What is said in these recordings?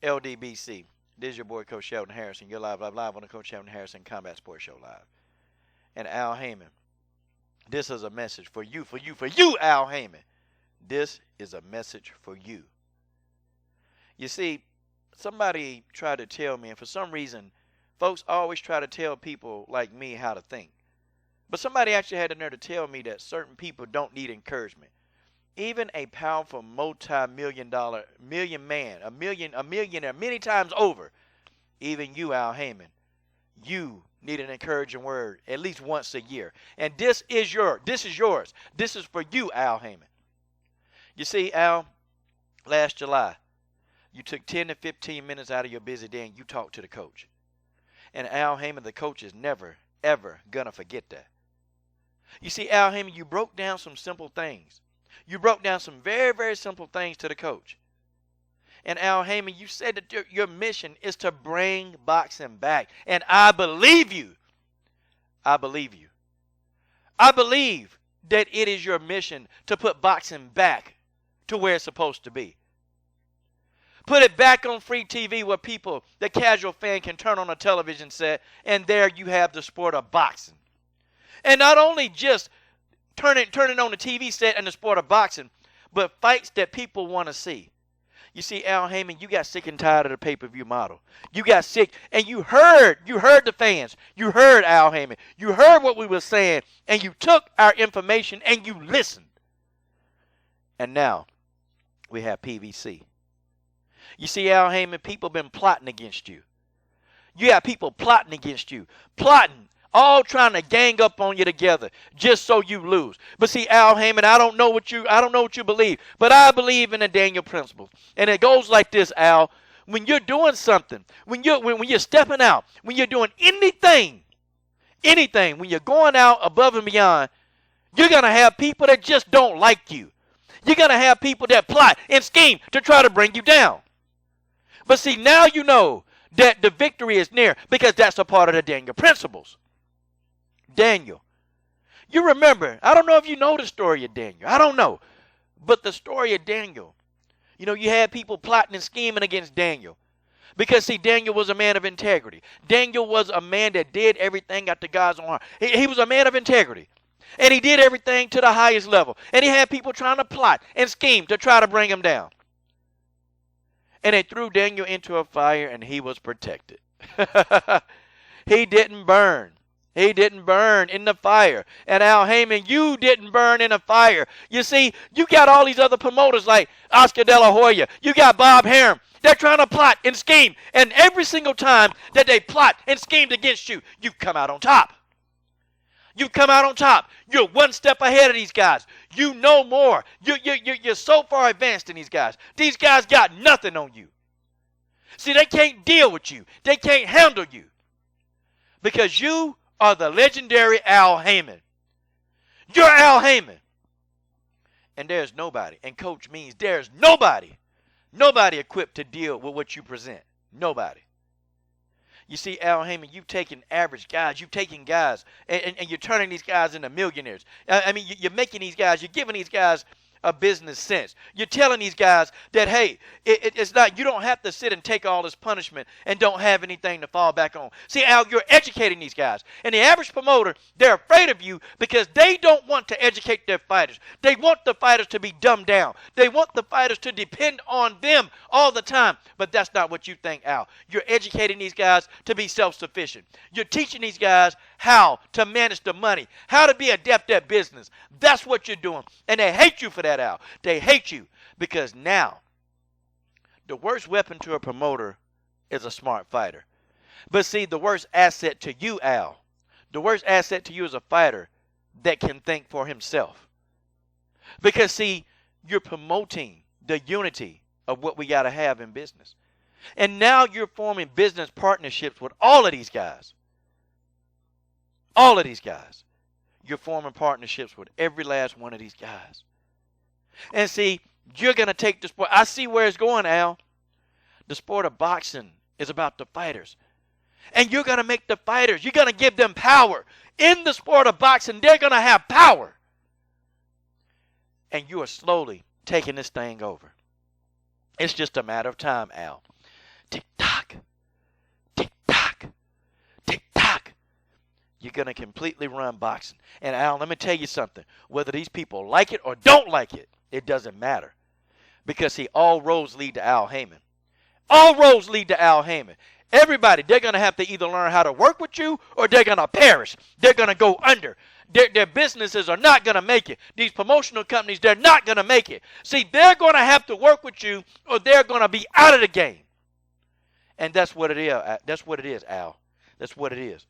LDBC. This is your boy, Coach Sheldon Harrison. You're live on the Coach Sheldon Harrison Combat Sports Show Live. And Al Haymon, this is a message for you, Al Haymon. This is a message for you. You see, somebody tried to tell me, and for some reason, folks always try to tell people like me how to think. But somebody actually had the nerve to tell me that certain people don't need encouragement. Even a powerful multi-million-dollar man, a millionaire many times over, even you, Al Haymon, you need an encouraging word at least once a year. And this is yours. This is for you, Al Haymon. You see, Al, last July, you took 10 to 15 minutes out of your busy day and you talked to the coach. And Al Haymon, the coach, is never, ever going to forget that. You see, Al Haymon, you broke down some simple things. You broke down some very, very simple things to the coach. And Al Haymon, you said that your mission is to bring boxing back. And I believe you. I believe you. I believe that it is your mission to put boxing back to where it's supposed to be. Put it back on free TV where people, the casual fan, can turn on a television set, and there you have the sport of boxing. And not only just turn it on the TV set and the sport of boxing, but fights that people want to see. You see, Al Haymon, you got sick and tired of the pay-per-view model. You got sick, and you heard the fans. You heard Al Haymon. You heard what we were saying, and you took our information and you listened. And now we have PVC. You see, Al Haymon, people been plotting against you. You got people plotting against you. Plotting. All trying to gang up on you together just so you lose. But see, Al Haymon, I don't know what you believe, but I believe in the Daniel principles. And it goes like this, Al. When you're doing something, when you're stepping out, when you're doing anything, when you're going out above and beyond, you're going to have people that just don't like you. You're going to have people that plot and scheme to try to bring you down. But see, now you know that the victory is near because that's a part of the Daniel principles. Daniel. You remember, I don't know if you know the story of Daniel. I don't know. But the story of Daniel, you know, you had people plotting and scheming against Daniel. Because, see, Daniel was a man of integrity. Daniel was a man that did everything after God's own heart. He was a man of integrity. And he did everything to the highest level. And he had people trying to plot and scheme to try to bring him down. And they threw Daniel into a fire and he was protected. He didn't burn. He didn't burn in the fire. And Al Haymon, you didn't burn in a fire. You see, you got all these other promoters like Oscar De La Hoya. You got Bob Harum. They're trying to plot and scheme. And every single time that they plot and schemed against you, you come out on top. You come out on top. You're one step ahead of these guys. You know more. You're so far advanced than these guys. These guys got nothing on you. See, they can't deal with you. They can't handle you. Because you are the legendary Al Haymon. You're Al Haymon. And there's nobody, and coach means there's nobody equipped to deal with what you present. Nobody. You see, Al Haymon, you've taken average guys, you've taken guys, and you're turning these guys into millionaires. I mean, you're making these guys, you're giving these guys a business sense. You're telling these guys that, hey, it's not, you don't have to sit and take all this punishment and don't have anything to fall back on. See, Al, you're educating these guys. And the average promoter, they're afraid of you because they don't want to educate their fighters. They want the fighters to be dumbed down. They want the fighters to depend on them all the time. But that's not what you think, Al. You're educating these guys to be self-sufficient. You're teaching these guys how to manage the money, how to be adept at business. That's what you're doing. And they hate you for that, Al. They hate you because now the worst weapon to a promoter is a smart fighter. But see, the worst asset to you, Al, the worst asset to you is a fighter that can think for himself. Because see, you're promoting the unity of what we got to have in business. And now you're forming business partnerships with all of these guys. All of these guys. You're forming partnerships with every last one of these guys. And see, you're going to take the sport. I see where it's going, Al. The sport of boxing is about the fighters. And you're going to make the fighters, you're going to give them power. In the sport of boxing, they're going to have power. And you are slowly taking this thing over. It's just a matter of time, Al. Tick tock, tick tock, tick tock. You're going to completely run boxing. And Al, let me tell you something. Whether these people like it or don't like it, it doesn't matter. Because, see, all roads lead to Al Haymon. All roads lead to Al Haymon. Everybody, they're going to have to either learn how to work with you or they're going to perish. They're going to go under. Their businesses are not going to make it. These promotional companies, they're not going to make it. See, they're going to have to work with you or they're going to be out of the game. And that's what it is. That's what it is, Al. That's what it is.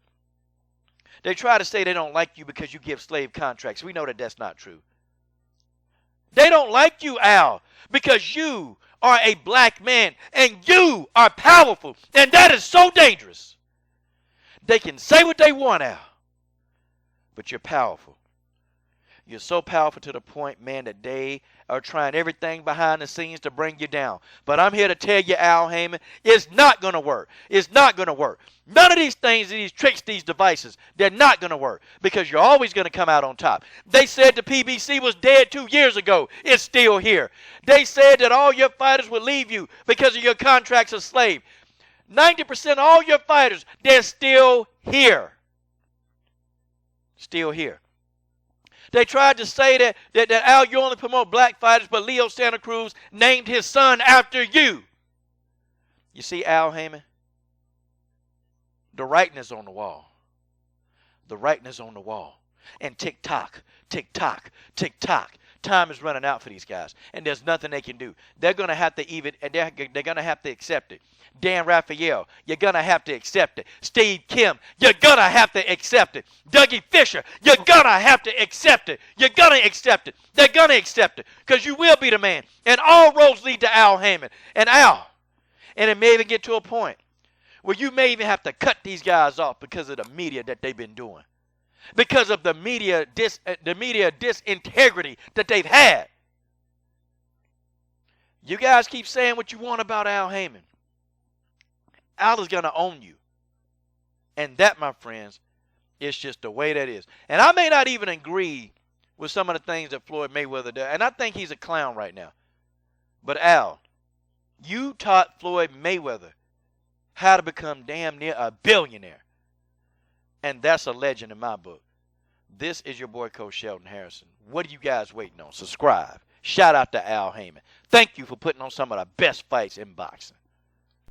They try to say they don't like you because you give slave contracts. We know that that's not true. They don't like you, Al, because you are a black man and you are powerful. And that is so dangerous. They can say what they want, Al, but you're powerful. You're so powerful to the point, man, that they are trying everything behind the scenes to bring you down. But I'm here to tell you, Al Haymon, it's not going to work. It's not going to work. None of these things, these tricks, these devices, they're not going to work because you're always going to come out on top. They said the PBC was dead 2 years ago. It's still here. They said that all your fighters would leave you because of your contracts as slave. 90% of all your fighters, they're still here. Still here. They tried to say that Al, you only promote black fighters, but Leo Santa Cruz named his son after you. You see, Al Haymon, the writing is on the wall. The writing is on the wall. And tick tock, tick tock, tick tock. Time is running out for these guys, and there's nothing they can do. They're going to have to they're going to have to accept it. Dan Raphael, you're going to have to accept it. Steve Kim, you're going to have to accept it. Dougie Fisher, you're going to have to accept it. You're going to accept it. They're going to accept it because you will be the man. And all roads lead to Al Haymon. And Al, and it may even get to a point where you may even have to cut these guys off because of the media that they've been doing. Because of the media disintegrity that they've had. You guys keep saying what you want about Al Haymon. Al is going to own you. And that, my friends, is just the way that is. And I may not even agree with some of the things that Floyd Mayweather does. And I think he's a clown right now. But Al, you taught Floyd Mayweather how to become damn near a billionaire. And that's a legend in my book. This is your boy, Coach Sheldon Harrison. What are you guys waiting on? Subscribe. Shout out to Al Haymon. Thank you for putting on some of the best fights in boxing.